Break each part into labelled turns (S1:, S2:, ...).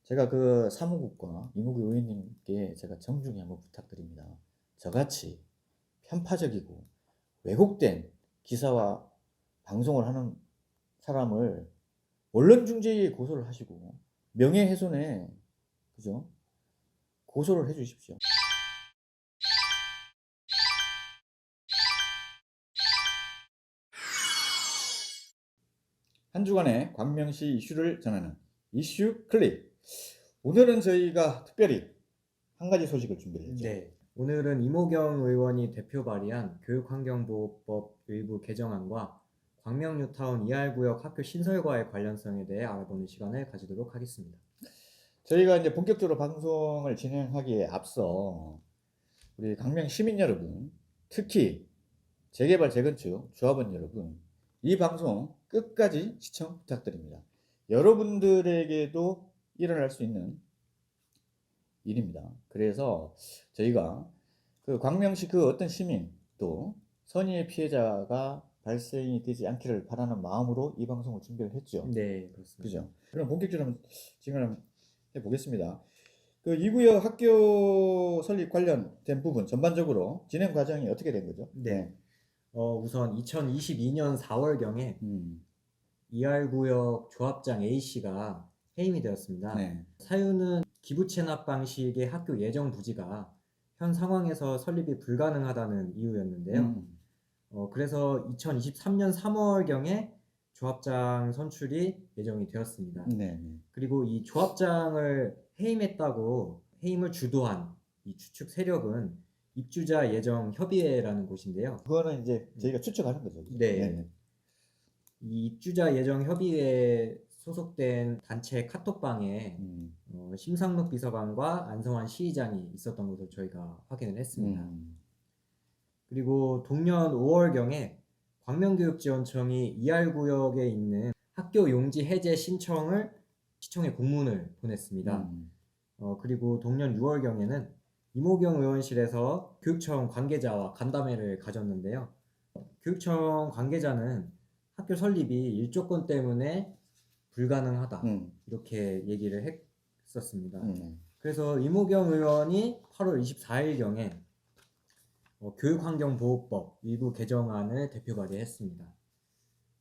S1: 제가 그 사무국과 이무국 의원님께 제가 정중히 한번 부탁드립니다. 저같이 편파적이고 왜곡된 기사와 방송을 하는 사람을 언론중재위에 고소를 하시고 명예훼손에 그죠? 고소를 해 주십시오. 한 주간의 광명시 이슈를 전하는 이슈 클립. 오늘은 저희가 특별히 한 가지 소식을 준비했죠.
S2: 네, 오늘은 이모경 의원이 대표 발의한 교육환경보호법 일부 개정안과 광명 뉴타운 이알구역 학교 신설과의 관련성에 대해 알아보는 시간을 가지도록 하겠습니다.
S1: 저희가 이제 본격적으로 방송을 진행하기에 앞서 우리 광명 시민 여러분, 특히 재개발 재건축 조합원 여러분, 이 방송 끝까지 시청 부탁드립니다. 여러분들에게도 일어날 수 있는 일입니다. 그래서 저희가 그 광명시 그 어떤 시민 또 선의의 피해자가 발생이 되지 않기를 바라는 마음으로 이 방송을 준비를 했죠.
S2: 네, 그렇습니다.
S1: 그죠? 그럼 본격적으로 진행을 해보겠습니다. 그 2구역 학교 설립 관련된 부분 전반적으로 진행 과정이 어떻게 된 거죠?
S2: 네. 우선 2022년 4월경에
S1: 음.
S2: 이알구역 조합장 A씨가 해임이 되었습니다.
S1: 네.
S2: 사유는 기부 체납 방식의 학교 예정 부지가 현 상황에서 설립이 불가능하다는 이유였는데요. 그래서 2023년 3월경에 조합장 선출이 예정이 되었습니다.
S1: 네.
S2: 그리고 이 조합장을 해임했다고 해임을 주도한 이 추측 세력은 입주자 예정 협의회라는 곳인데요.
S1: 그거는 이제 저희가 추측하는 거죠. 그죠?
S2: 네.
S1: 네네.
S2: 이 입주자 예정 협의회에 소속된 단체 카톡방에 심상록 비서관과 안성환 시의장이 있었던 것을 저희가 확인을 했습니다. 그리고 동년 5월경에 광명교육지원청이 이알구역에 있는 학교 용지 해제 신청을 시청에 공문을 보냈습니다. 그리고 동년 6월경에는 이모경 의원실에서 교육청 관계자와 간담회를 가졌는데요. 교육청 관계자는 학교 설립이 일조권 때문에 불가능하다 이렇게 얘기를 했었습니다. 그래서 이모경 의원이 8월 24일경에 교육환경보호법 일부 개정안을 대표 발의했습니다.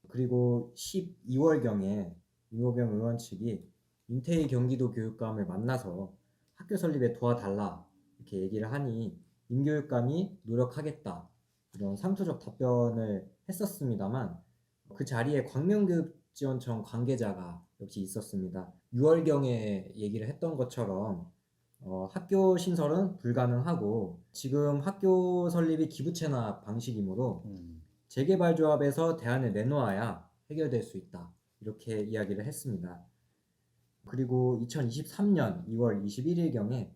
S2: 그리고 12월경에 이모경 의원 측이 윤태희 경기도 교육감을 만나서 학교 설립에 도와달라 이렇게 얘기를 하니 임교육감이 노력하겠다 이런 상투적 답변을 했었습니다만 그 자리에 광명교육지원청 관계자가 역시 있었습니다. 6월경에 얘기를 했던 것처럼 학교 신설은 불가능하고 지금 학교 설립이 기부채납 방식이므로 재개발조합에서 대안을 내놓아야 해결될 수 있다 이렇게 이야기를 했습니다. 그리고 2023년 2월 21일경에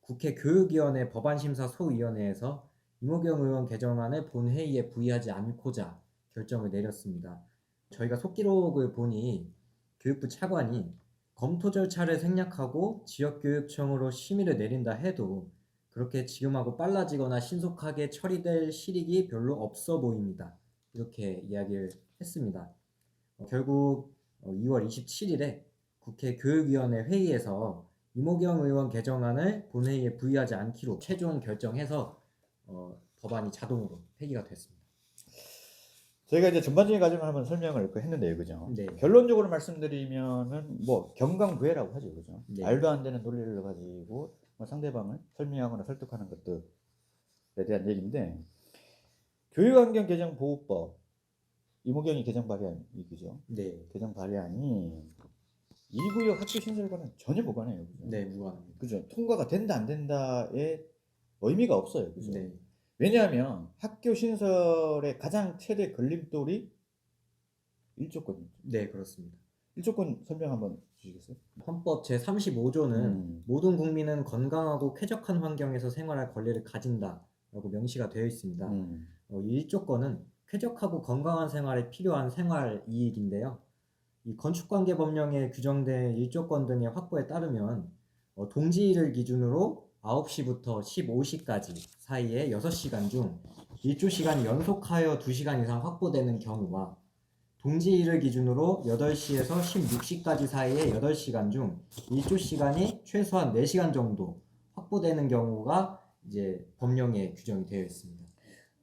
S2: 국회 교육위원회 법안심사 소위원회에서 이모경 의원 개정안을 본회의에 부의하지 않고자 결정을 내렸습니다. 저희가 속기록을 보니 교육부 차관이 검토 절차를 생략하고 지역교육청으로 심의를 내린다 해도 그렇게 지금하고 빨라지거나 신속하게 처리될 실익이 별로 없어 보입니다. 이렇게 이야기를 했습니다. 결국 2월 27일에 국회 교육위원회 회의에서 이모경 의원 개정안을 본회의에 부의하지 않기로 최종 결정해서 법안이 자동으로 폐기가 됐습니다.
S1: 저희가 이제 전반적인 과정을 한번 설명을 했는데요, 그죠?
S2: 네.
S1: 결론적으로 말씀드리면은 뭐 경강부회라고 하죠, 그죠?
S2: 네.
S1: 말도 안 되는 논리를 가지고 뭐 상대방을 설명하거나 설득하는 것들에 대한 얘기인데, 교육환경개정보호법 이모경이 개정 발의안이 그죠?
S2: 네.
S1: 개정 발의안이 2구역 학교 신설과는 전혀 무관해요, 그죠?
S2: 네, 무관합니다.
S1: 그죠? 통과가 된다 안 된다에 의미가 없어요, 그죠?
S2: 네.
S1: 왜냐하면 학교 신설의 가장 최대 걸림돌이 일조권이죠.
S2: 네, 그렇습니다.
S1: 일조권 설명 한번 주시겠어요?
S2: 헌법 제35조는 모든 국민은 건강하고 쾌적한 환경에서 생활할 권리를 가진다라고 명시가 되어 있습니다. 일조권은 쾌적하고 건강한 생활에 필요한 생활 이익인데요. 이 건축관계법령에 규정된 일조권 등의 확보에 따르면 동지일을 기준으로 9시부터 15시까지 사이에 6시간 중 일조 시간이 연속하여 2시간 이상 확보되는 경우와 동지일을 기준으로 8시에서 16시까지 사이의 8시간 중 일조 시간이 최소한 4시간 정도 확보되는 경우가 이제 법령에 규정이 되어 있습니다.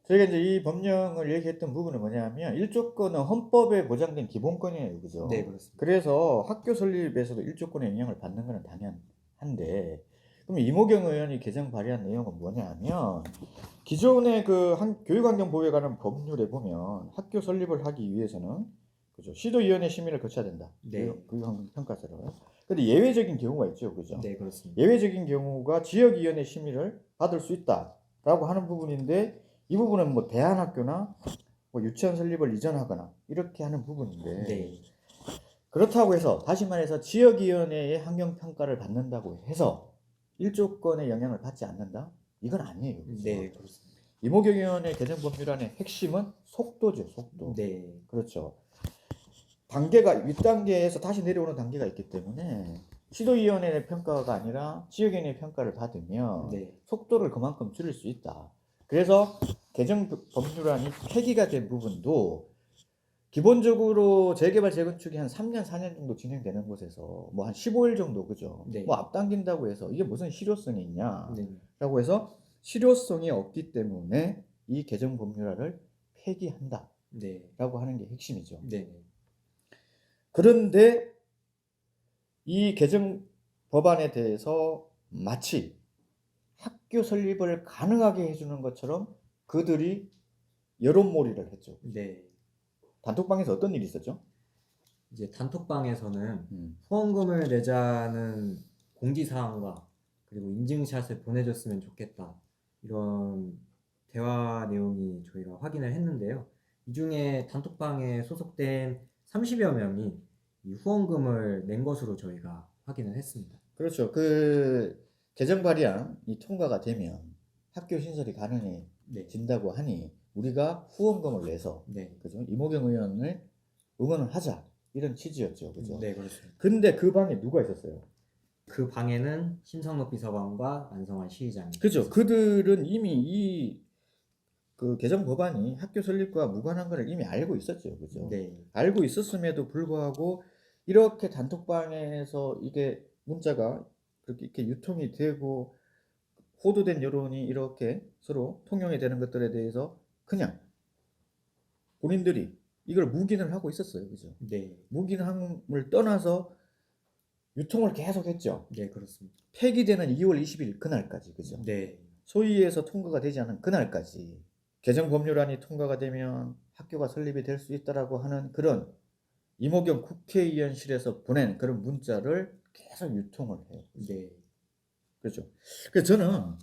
S1: 저희가 이제 이 법령을 얘기했던 부분은 뭐냐면 일조권은 헌법에 보장된 기본권이에요, 그죠?
S2: 네, 그렇습니다.
S1: 그래서 학교 설립에서도 일조권의 영향을 받는 것은 당연한데, 그럼 이모경 의원이 개정 발의한 내용은 뭐냐면 기존의 그 교육환경보호에 관한 법률에 보면 학교 설립을 하기 위해서는 그죠? 시도위원회 심의를 거쳐야 된다.
S2: 네.
S1: 교육환경평가서를. 근데 예외적인 경우가 있죠, 그죠?
S2: 네, 그렇습니다.
S1: 예외적인 경우가 지역위원회 심의를 받을 수 있다라고 하는 부분인데, 이 부분은 뭐 대안학교나 뭐 유치원 설립을 이전하거나 이렇게 하는 부분인데,
S2: 네.
S1: 그렇다고 해서 다시 말해서 지역위원회의 환경평가를 받는다고 해서 일조권의 영향을 받지 않는다? 이건 아니에요. 그죠?
S2: 네, 그렇습니다.
S1: 이모경 의원의 개정 법률안의 핵심은 속도죠, 속도.
S2: 네.
S1: 그렇죠. 단계가 윗단계에서 다시 내려오는 단계가 있기 때문에 시도위원회의 평가가 아니라 지역위원회의 평가를 받으면
S2: 네.
S1: 속도를 그만큼 줄일 수 있다. 그래서 개정 법률안이 폐기가 된 부분도 기본적으로 재개발 재건축이 한 3년 4년 정도 진행되는 곳에서 뭐 한 15일 정도, 그죠?
S2: 네.
S1: 뭐 앞당긴다고 해서 이게 무슨 실효성이 있냐라고
S2: 네.
S1: 해서 실효성이 없기 때문에 이 개정 법률안을 폐기한다라고
S2: 네.
S1: 하는 게 핵심이죠.
S2: 네.
S1: 그런데 이 개정 법안에 대해서 마치 학교 설립을 가능하게 해주는 것처럼 그들이 여론몰이를 했죠.
S2: 네.
S1: 단톡방에서 어떤 일이 있었죠?
S2: 이제 단톡방에서는 후원금을 내자는 공지사항과 그리고 인증샷을 보내줬으면 좋겠다, 이런 대화 내용이 저희가 확인을 했는데요. 이 중에 단톡방에 소속된 30여 명이 이 후원금을 낸 것으로 저희가 확인을 했습니다.
S1: 그렇죠. 그 개정 발의안이 통과가 되면 학교 신설이
S2: 네.
S1: 가능해진다고 하니 우리가 후원금을 내서
S2: 네.
S1: 그죠? 이모경 의원을 응원을 하자, 이런 취지였죠, 그죠?
S2: 네, 그렇습니다.
S1: 근데 그 방에 누가 있었어요?
S2: 그 방에는 심상록 비서관과 안성환 시의장이
S1: 그죠?
S2: 있었습니다.
S1: 그들은 이미 이 그 개정 법안이 학교 설립과 무관한 것을 이미 알고 있었죠, 그죠?
S2: 네.
S1: 알고 있었음에도 불구하고 이렇게 단톡방에서 이게 문자가 그렇게 이렇게 유통이 되고 호도된 여론이 이렇게 서로 통용이 되는 것들에 대해서 그냥 본인들이 이걸 묵인을 하고 있었어요, 그죠?
S2: 네.
S1: 묵인함을 떠나서 유통을 계속했죠.
S2: 네, 그렇습니다.
S1: 폐기되는 2월 20일 그날까지, 그죠?
S2: 네.
S1: 소위에서 통과가 되지 않은 그날까지 개정 법률안이 통과가 되면 학교가 설립이 될 수 있다라고 하는 그런 이모경 국회의원실에서 보낸 그런 문자를 계속 유통을 해요.
S2: 네.
S1: 그렇죠. 그래서 저는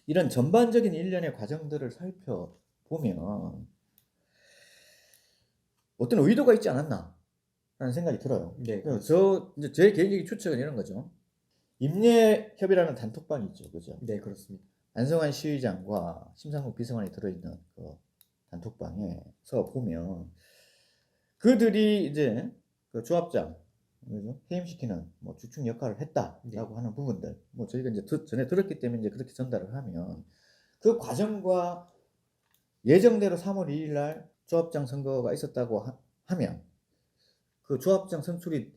S1: 이런 전반적인 일련의 과정들을 살펴보면 어떤 의도가 있지 않았나 라는 생각이 들어요.
S2: 네,
S1: 이제 제 개인적인 추측은 이런 거죠. 임례협이라는 단톡방이 있죠, 그죠?
S2: 네, 그렇습니다.
S1: 안성환 시의장과 심상국 비서관이 들어있는 그 단톡방에서 보면 그들이 이제 그 조합장, 그죠? 해임시키는 뭐 주축 역할을 했다라고 하는 부분들, 뭐 저희가 이제 전에 들었기 때문에 이제 그렇게 전달을 하면 그 과정과 예정대로 3월 2일 날 조합장 선거가 있었다고 하면 그 조합장 선출이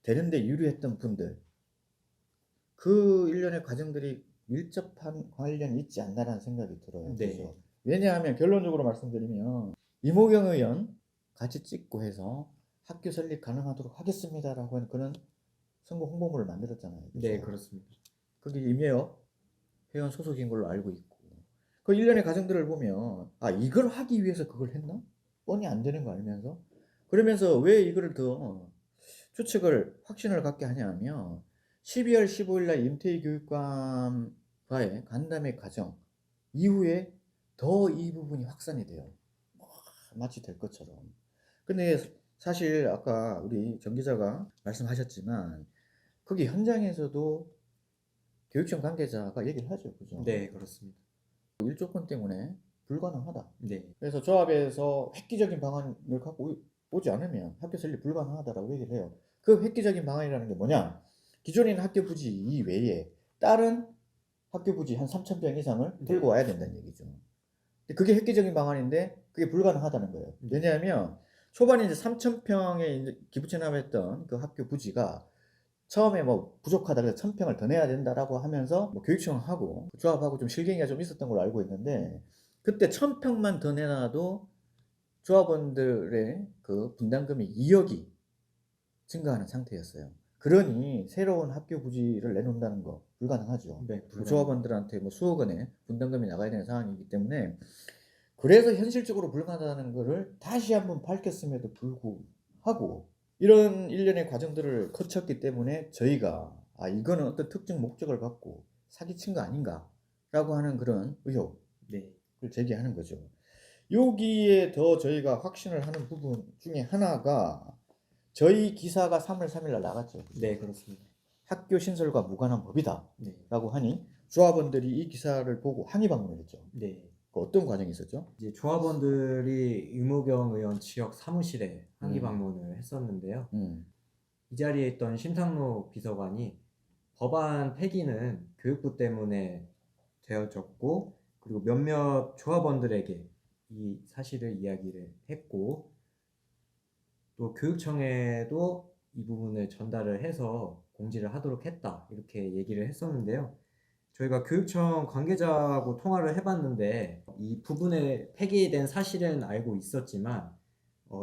S1: 되는데 유리했던 분들, 그 일련의 과정들이 밀접한 관련이 있지 않나라는 생각이 들어요.
S2: 네.
S1: 그죠? 왜냐하면 결론적으로 말씀드리면 이모경 의원 같이 찍고 해서 학교 설립 가능하도록 하겠습니다라고 하는 그런 선거 홍보물을 만들었잖아요. 그죠?
S2: 네, 그렇습니다.
S1: 그게 임혜엽 회원 소속인 걸로 알고 있고, 그 일련의 과정들을 보면 아, 이걸 하기 위해서 그걸 했나? 뻔히 안 되는 거 알면서, 그러면서 왜 이거를 더 추측을 확신을 갖게 하냐면 12월 15일 날 임태희 교육감과의 간담회 과정 이후에 더 이 부분이 확산이 돼요. 마치 될 것처럼. 근데 사실 아까 우리 정 기자가 말씀하셨지만 거기 현장에서도 교육청 관계자가 얘기를 하죠, 그죠?
S2: 네, 그렇습니다.
S1: 일조권 때문에 불가능하다.
S2: 네.
S1: 그래서 조합에서 획기적인 방안을 갖고 오지 않으면 학교 설립 불가능하다라고 얘기를 해요. 그 획기적인 방안이라는 게 뭐냐? 기존에 있는 학교 부지 이외에 다른 학교 부지 한 3,000평 이상을 들고 와야 된다는 얘기죠. 근데 그게 획기적인 방안인데 그게 불가능하다는 거예요. 왜냐하면 초반에 이제 3,000평에 이제 기부 체납했던 그 학교 부지가 처음에 뭐 부족하다 그래서 1,000평을 더 내야 된다라고 하면서 뭐 교육청하고 조합하고 좀 실갱이가 좀 있었던 걸로 알고 있는데, 그때 1,000평만 더 내놔도 조합원들의 그 분담금이 2억이 증가하는 상태였어요. 그러니 새로운 학교 부지를 내놓는다는 거 불가능하죠.
S2: 네, 불가능.
S1: 조합원들한테 뭐 수억 원의 분담금이 나가야 되는 상황이기 때문에, 그래서 현실적으로 불가능하다는 것을 다시 한번 밝혔음에도 불구하고 이런 일련의 과정들을 거쳤기 때문에 저희가 이거는 어떤 특정 목적을 갖고 사기친 거 아닌가라고 하는 그런 의혹을
S2: 네,
S1: 제기하는 거죠. 여기에 더 저희가 확신을 하는 부분 중에 하나가, 저희 기사가 3월 3일 날 나갔죠.
S2: 네, 그렇습니다.
S1: 학교 신설과 무관한 법이다
S2: 네,
S1: 라고 하니 조합원들이 이 기사를 보고 항의 방문을 했죠.
S2: 네.
S1: 그 어떤 과정이 있었죠?
S2: 이제 조합원들이 유무경 의원 지역 사무실에 항의
S1: 음.
S2: 방문을 했었는데요. 이 자리에 있던 심상로 비서관이 법안 폐기는 교육부 때문에 되어졌고, 그리고 몇몇 조합원들에게 이 사실을 이야기를 했고, 또 교육청에도 이 부분을 전달을 해서 공지를 하도록 했다, 이렇게 얘기를 했었는데요. 저희가 교육청 관계자하고 통화를 해봤는데 이 부분에 폐기된 사실은 알고 있었지만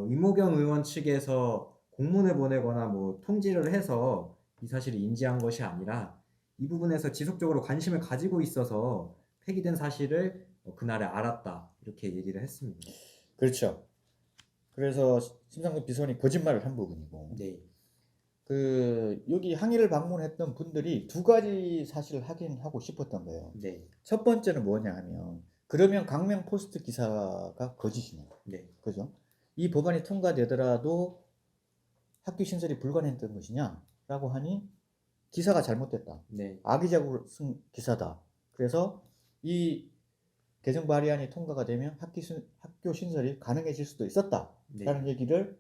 S2: 이모경 의원 측에서 공문을 보내거나 뭐 통지를 해서 이 사실을 인지한 것이 아니라 이 부분에서 지속적으로 관심을 가지고 있어서 폐기된 사실을 그날에 알았다, 이렇게 얘기를 했습니다.
S1: 그렇죠. 그래서 심상정 비서관이 거짓말을 한 부분이고,
S2: 네,
S1: 여기 항의를 방문했던 분들이 두 가지 사실을 확인하고 싶었던 거예요.
S2: 네,
S1: 첫 번째는 뭐냐 하면, 그러면 강명 포스트 기사가 거짓이냐,
S2: 네,
S1: 그죠? 이 법안이 통과되더라도 학교 신설이 불가능했던 것이냐 라고 하니, 기사가 잘못됐다,
S2: 네,
S1: 악의적으로 쓴 기사다, 그래서 이 개정 발의안이 통과가 되면 학교 신설이 가능해질 수도 있었다라는
S2: 네,
S1: 얘기를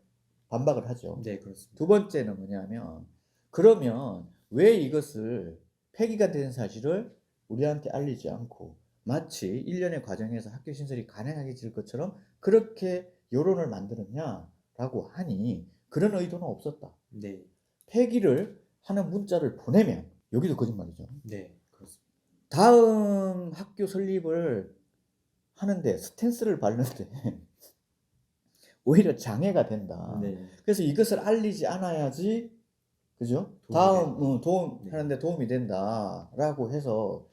S1: 반박을 하죠.
S2: 네, 그렇습니다.
S1: 두 번째는 뭐냐면, 그러면 왜 이것을 폐기가 된 사실을 우리한테 알리지 않고 마치 일련의 과정에서 학교 신설이 가능해질 것처럼 그렇게 여론을 만들었냐라고 하니, 그런 의도는 없었다.
S2: 네,
S1: 폐기를 하는 문자를 보내면, 여기도 거짓말이죠.
S2: 네, 그렇습니다.
S1: 다음 학교 설립을 하는데 스탠스를 밟는데 오히려 장애가 된다.
S2: 네,
S1: 그래서 이것을 알리지 않아야지, 그죠? 도움
S2: 네.
S1: 하는데 도움이 된다라고 해서,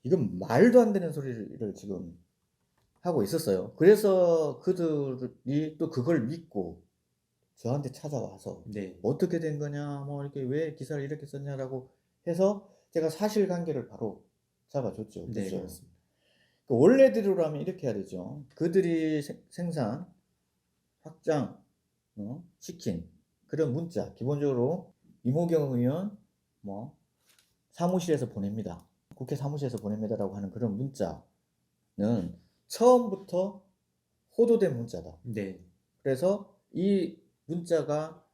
S1: 이건 말도 안 되는 소리를 지금 하고 있었어요. 그래서 그들이 또 그걸 믿고 저한테 찾아와서
S2: 네,
S1: 어떻게 된 거냐, 뭐 이렇게 왜 기사를 이렇게 썼냐라고 해서 제가 사실관계를 바로 잡아줬죠.
S2: 네,
S1: 그죠?
S2: 그렇습니다.
S1: 원래대로라면 이렇게 해야 되죠. 그들이 생산, 확장, 시킨 그런 문자, 기본적으로 이모경 의원 뭐 사무실에서 보냅니다, 국회 사무실에서 보냅니다라고 하는 그런 문자는 처음부터 호도된 문자다.
S2: 네,
S1: 그래서 이 문자가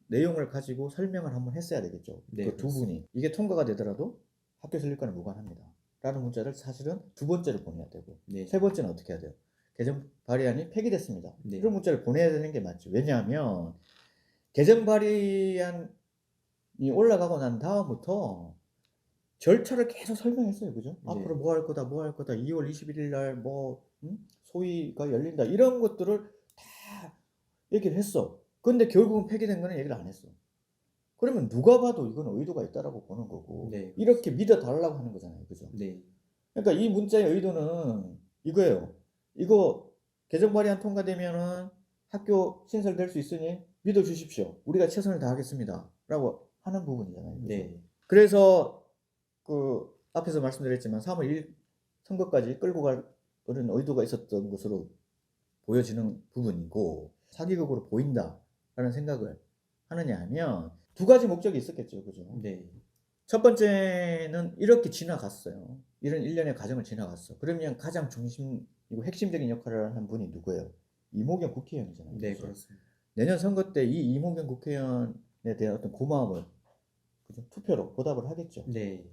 S1: 내용을 가지고 설명을 한번 했어야 되겠죠.
S2: 네,
S1: 그 두 분이 이게 통과가 되더라도 학교 설립과는 무관합니다 라는 문자를 사실은 두 번째로 보내야 되고,
S2: 네,
S1: 세 번째는 어떻게 해야 돼요? 개정 발의안이 폐기됐습니다,
S2: 네.
S1: 이런 문자를 보내야 되는 게 맞죠. 왜냐하면 개정 발의안이 올라가고 난 다음부터 절차를 계속 설명했어요. 그죠?
S2: 네.
S1: 앞으로 뭐 할 거다, 뭐 할 거다, 2월 21일 날 뭐 소위가 열린다, 이런 것들을 다 얘기를 했어. 근데 결국은 폐기된 거는 얘기를 안 했어. 그러면 누가 봐도 이건 의도가 있다라고 보는 거고,
S2: 네,
S1: 이렇게 믿어달라고 하는 거잖아요. 그죠?
S2: 네,
S1: 그러니까 이 문자의 의도는 이거예요. 이거 개정 발의안 통과되면은 학교 신설될 수 있으니 믿어주십시오, 우리가 최선을 다하겠습니다 라고 하는 부분이잖아요. 그죠?
S2: 네,
S1: 그래서 그 앞에서 말씀드렸지만 3월 1일 선거까지 끌고 갈 그런 의도가 있었던 것으로 보여지는 부분이고, 사기극으로 보인다라는 생각을 하느냐 하면 두 가지 목적이 있었겠죠. 그죠?
S2: 네,
S1: 첫 번째는 이렇게 지나갔어요. 이런 일련의 과정을 지나갔어. 그러면 가장 중심이고 핵심적인 역할을 한 분이 누구예요? 이모경 국회의원이잖아요.
S2: 네,
S1: 그죠?
S2: 그렇습니다.
S1: 내년 선거 때 이 이모경 국회의원에 대한 어떤 고마움을, 그죠? 투표로 보답을 하겠죠.
S2: 네,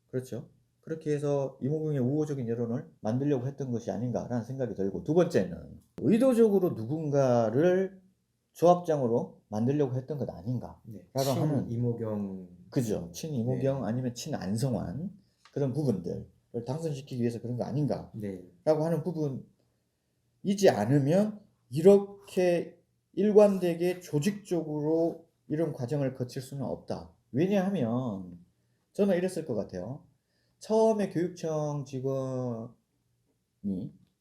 S1: 그렇죠. 그렇게 해서 이모경의 우호적인 여론을 만들려고 했던 것이 아닌가라는 생각이 들고, 두 번째는 의도적으로 누군가를 조합장으로 만들려고 했던 것 아닌가.
S2: 네.
S1: 라고 하는
S2: 친이모경.
S1: 그죠. 친이모경 아니면 친안성환 그런 부분들을 당선시키기 위해서 그런 거 아닌가.
S2: 네.
S1: 라고 하는 부분이지 않으면 이렇게 일관되게 조직적으로 이런 과정을 거칠 수는 없다. 왜냐하면 저는 이랬을 것 같아요. 처음에 교육청 직원이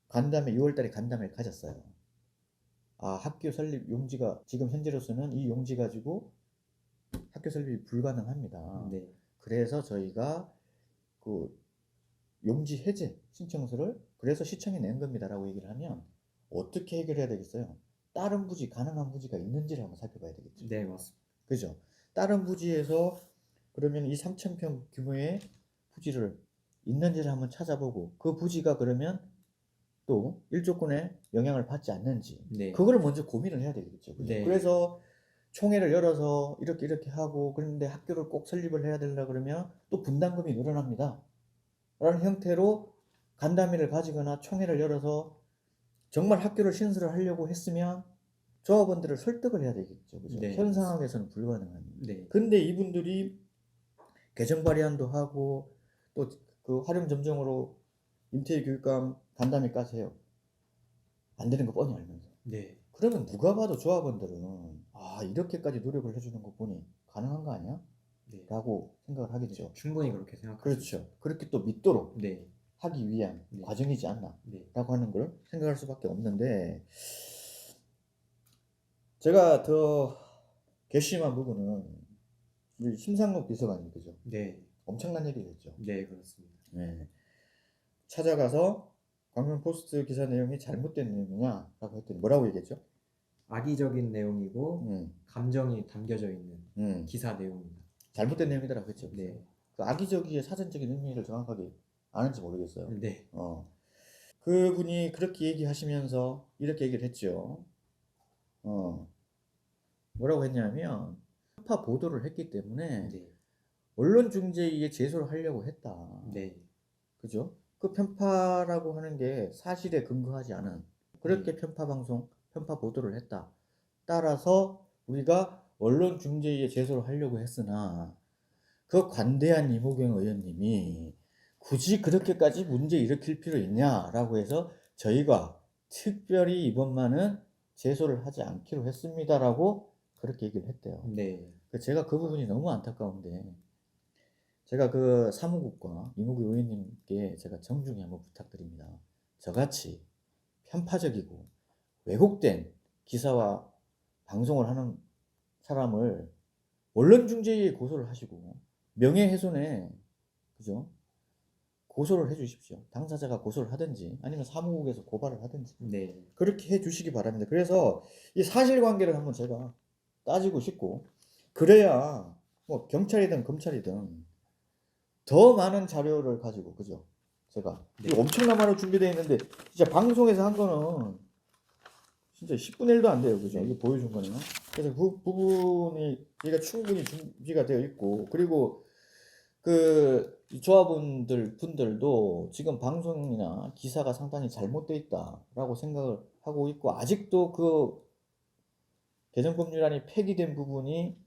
S1: 간담회 6월달에 간담회를 가졌어요. 아, 학교 설립 용지가 지금 현재로서는 이 용지 가지고 학교 설립이 불가능합니다.
S2: 네.
S1: 그래서 저희가 그 용지 해제 신청서를 그래서 시청에 낸 겁니다라고 얘기를 하면 어떻게 해결해야 되겠어요? 다른 부지 가능한 부지가 있는지를 한번 살펴봐야 되겠죠.
S2: 네, 맞습니다.
S1: 그죠? 다른 부지에서 그러면 이 3,000평 규모의 부지를 있는지를 한번 찾아보고 그 부지가 그러면 또 일조권에 영향을 받지 않는지
S2: 네.
S1: 그거를 먼저 고민을 해야 되겠죠. 그죠?
S2: 네.
S1: 그래서 총회를 열어서 이렇게 하고 그런데 학교를 꼭 설립을 해야 되려 그러면 또 분담금이 늘어납니다. 라는 형태로 간담회를 가지거나 총회를 열어서 정말 학교를 신설을 하려고 했으면 조합원들을 설득을 해야 되겠죠. 그죠?
S2: 네.
S1: 현 상황에서는 불가능한.
S2: 네.
S1: 근데 이분들이 개정 발의안도 하고 또 그 활용 점정으로 임태희 교육감 간담회까지 해요. 안 되는 거 뻔히 알면서.
S2: 네.
S1: 그러면 누가 봐도 조합원들은 아 이렇게까지 노력을 해주는 거 보니 가능한 거 아니야?
S2: 네.
S1: 라고 생각을 하겠죠.
S2: 충분히 그렇게 생각합니다.
S1: 그렇죠. 그렇게 또 믿도록
S2: 네.
S1: 하기 위한
S2: 네.
S1: 과정이지 않나
S2: 네.
S1: 라고 하는 걸 생각할 수밖에 없는데 제가 더 괘씸한 부분은 우리 심상록 비서관님 그죠?
S2: 네.
S1: 엄청난 얘기를 했죠.
S2: 네, 그렇습니다.
S1: 네. 찾아가서 광명포스트 기사 내용이 잘못된 내용이냐 라고 했더니 뭐라고 얘기했죠?
S2: 악의적인 내용이고 감정이 담겨져 있는 기사 내용입니다.
S1: 잘못된 내용이더라고 했죠.
S2: 네.
S1: 그 악의적이의 사전적인 의미를 정확하게 아는지 모르겠어요.
S2: 네.
S1: 그분이 그렇게 얘기하시면서 이렇게 얘기를 했죠. 뭐라고 했냐면 편파 보도를 했기 때문에
S2: 네.
S1: 언론중재위에 제소를 하려고 했다.
S2: 네.
S1: 그죠? 그 편파라고 하는 게 사실에 근거하지 않은 그렇게 편파 방송, 편파 보도를 했다. 따라서 우리가 언론중재위에 제소를 하려고 했으나 그 관대한 이모경 의원님이 굳이 그렇게까지 문제 일으킬 필요 있냐라고 해서 저희가 특별히 이번만은 제소를 하지 않기로 했습니다라고 그렇게 얘기를 했대요.
S2: 네.
S1: 제가 그 부분이 너무 안타까운데 제가 그 사무국과 이모경 의원님께 제가 정중히 한번 부탁드립니다. 저같이 편파적이고 왜곡된 기사와 방송을 하는 사람을 언론중재위에 고소를 하시고 명예훼손에 그죠? 고소를 해주십시오. 당사자가 고소를 하든지 아니면 사무국에서 고발을 하든지
S2: 네.
S1: 그렇게 해주시기 바랍니다. 그래서 이 사실관계를 한번 제가 따지고 싶고 그래야 뭐 경찰이든 검찰이든 더 많은 자료를 가지고 그죠? 제가
S2: 네.
S1: 엄청난 많은 준비되어 있는데 진짜 방송에서 한 거는 진짜 10분의 1도 안 돼요. 그죠? 이게 보여준 거는. 그래서 그 부분이 저희가 충분히 준비가 되어 있고 그리고 그 조합원들도 지금 방송이나 기사가 상당히 잘못되어 있다라고 생각을 하고 있고 아직도 그 개정법률안이 폐기된 부분이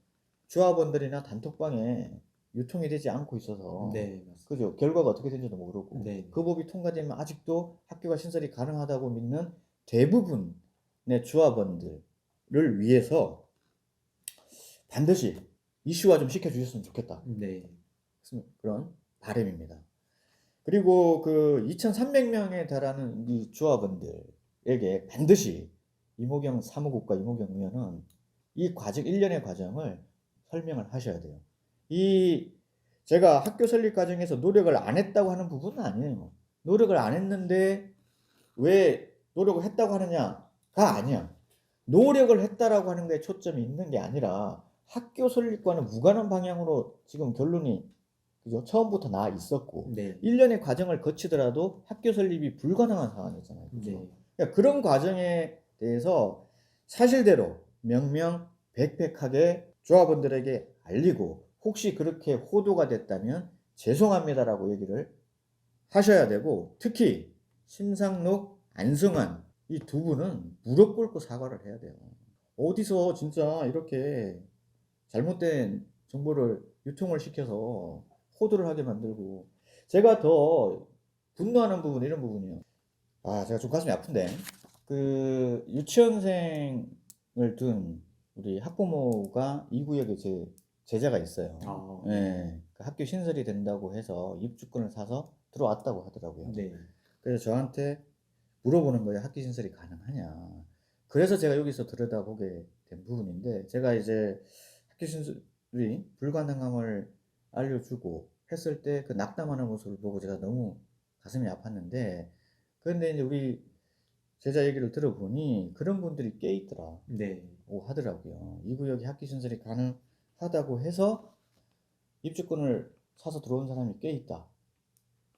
S1: 조합원들이나 단톡방에 유통이 되지 않고 있어서
S2: 네, 맞습니다.
S1: 그죠? 결과가 어떻게 되는지도 모르고
S2: 네.
S1: 그 법이 통과되면 아직도 학교가 신설이 가능하다고 믿는 대부분의 조합원들을 위해서 반드시 이슈화 좀 시켜주셨으면 좋겠다.
S2: 네.
S1: 그런 바람입니다. 그리고 그 2,300명에 달하는 이 조합원들에게 반드시 이모경 사무국과 이모경 의원은 이 과정, 1년의 과정을 설명을 하셔야 돼요. 제가 학교 설립 과정에서 노력을 안 했다고 하는 부분은 아니에요. 노력을 안 했는데 왜 노력을 했다고 하느냐가 아니야. 노력을 했다라고 하는 데 초점이 있는 게 아니라 학교 설립과는 무관한 방향으로 지금 결론이 그죠? 처음부터 나와 있었고
S2: 네.
S1: 1년의 과정을 거치더라도 학교 설립이 불가능한 상황이잖아요. 그죠?
S2: 네.
S1: 그러니까 그런 과정에 대해서 사실대로 명명백백하게 조합원들에게 알리고 혹시 그렇게 호도가 됐다면 죄송합니다라고 얘기를 하셔야 되고 특히 심상록, 안성환 이 두 분은 무릎 꿇고 사과를 해야 돼요. 어디서 진짜 이렇게 잘못된 정보를 유통을 시켜서 호도를 하게 만들고, 제가 더 분노하는 부분 이런 부분이요. 아, 제가 좀 가슴이 아픈데, 그 유치원생을 둔 우리 학부모가 이 구역에 제 제자가 있어요. 예, 그 학교 신설이 된다고 해서 입주권을 사서 들어왔다고 하더라고요.
S2: 네. 그래서
S1: 저한테 물어보는 거예요. 학교 신설이 가능하냐. 그래서 제가 여기서 들여다보게 된 부분인데, 제가 이제 학교 신설이 불가능함을 알려주고 했을 때 그 낙담하는 모습을 보고 제가 너무 가슴이 아팠는데, 그런데 이제 우리 제자 얘기를 들어보니 그런 분들이 꽤 있더라.
S2: 네.
S1: 고 하더라고요. 이 구역이 학기 신설이 가능하다고 해서 입주권을 사서 들어온 사람이 꽤 있다.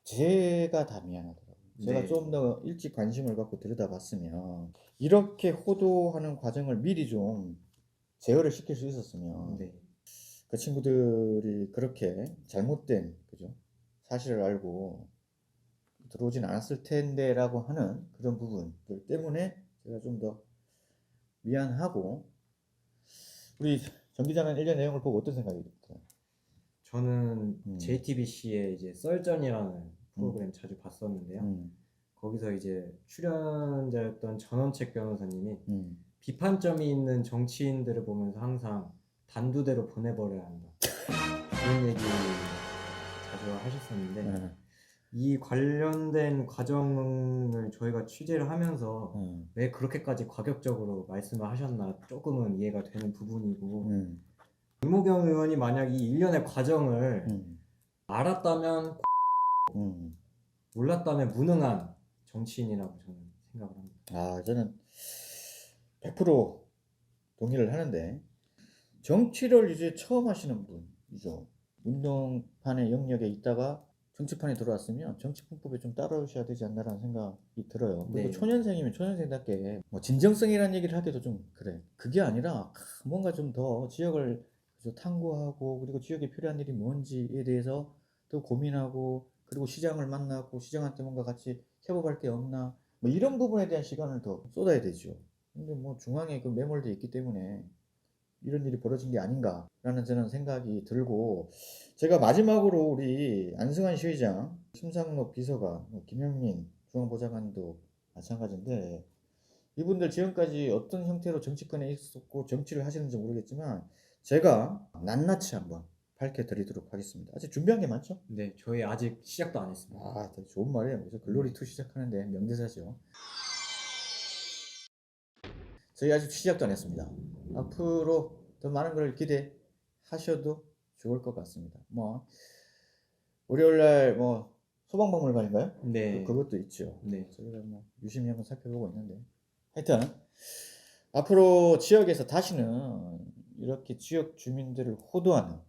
S1: 제가 다 미안하더라고요. 제가
S2: 네.
S1: 좀 더 일찍 관심을 갖고 들여다봤으면, 이렇게 호도하는 과정을 미리 좀 제어를 시킬 수 있었으면,
S2: 네.
S1: 그 친구들이 그렇게 잘못된, 그죠? 사실을 알고 들어오진 않았을 텐데라고 하는 그런 부분들 때문에 제가 좀 더 미안하고. 우리 정 기자는 1년 내용을 보고 어떤 생각이 들어요?
S2: 저는 JTBC의 이제 썰전이라는 프로그램 자주 봤었는데요. 거기서 이제 출연자였던 전원책 변호사님이 비판점이 있는 정치인들을 보면서 항상 단두대로 보내버려야 한다, 그런 얘기 자주 하셨었는데, 이 관련된 과정을 저희가 취재를 하면서 왜 그렇게까지 과격적으로 말씀을 하셨나 조금은 이해가 되는 부분이고, 이모경 의원이 만약 이 일련의 과정을 알았다면 몰랐다면 무능한 정치인이라고 저는 생각을 합니다.
S1: 아, 저는 100% 동의를 하는데, 정치를 이제 처음 하시는 분이죠. 운동판의 영역에 있다가 정치판에 들어왔으면 정치 풍법에 좀 따라오셔야 되지 않나라는 생각이 들어요. 그리고
S2: 네.
S1: 초년생이면 초년생답게 뭐 진정성이라는 얘기를 하기도 좀 그래. 그게 아니라 뭔가 좀 더 지역을 탐구하고, 그리고 지역에 필요한 일이 뭔지에 대해서 더 고민하고, 그리고 시장을 만나고 시장한테 뭔가 같이 협업할 게 없나, 뭐 이런 부분에 대한 시간을 더 쏟아야 되죠. 근데 뭐 중앙에 그 매몰돼 있기 때문에 이런 일이 벌어진 게 아닌가라는 저는 생각이 들고, 제가 마지막으로 우리 안승환 시의장, 심상록 비서관, 김영민 중앙보좌관도 마찬가지인데, 이분들 지금까지 어떤 형태로 정치권에 있었고 정치를 하시는지 모르겠지만 제가 낱낱이 한번 밝혀드리도록 하겠습니다. 아직 준비한 게 많죠?
S2: 네, 저희 아직 시작도 안 했습니다.
S1: 아, 되게 좋은 말이에요. 그래서 글로리2 시작하는데 명대사죠. 저희 아직 시작도 안 했습니다. 앞으로 더 많은 걸 기대하셔도 좋을 것 같습니다. 뭐 월요일날 뭐 소방박물관인가요?
S2: 네.
S1: 그것도 있죠.
S2: 네.
S1: 저희가 뭐 유심히 한번 살펴보고 있는데, 하여튼 앞으로 지역에서 다시는 이렇게 지역 주민들을 호도하는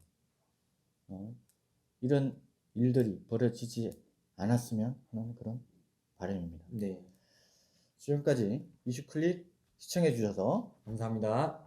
S1: 이런 일들이 벌어지지 않았으면 하는 그런 바람입니다.
S2: 네.
S1: 지금까지 이슈클릭 시청해 주셔서
S2: 감사합니다.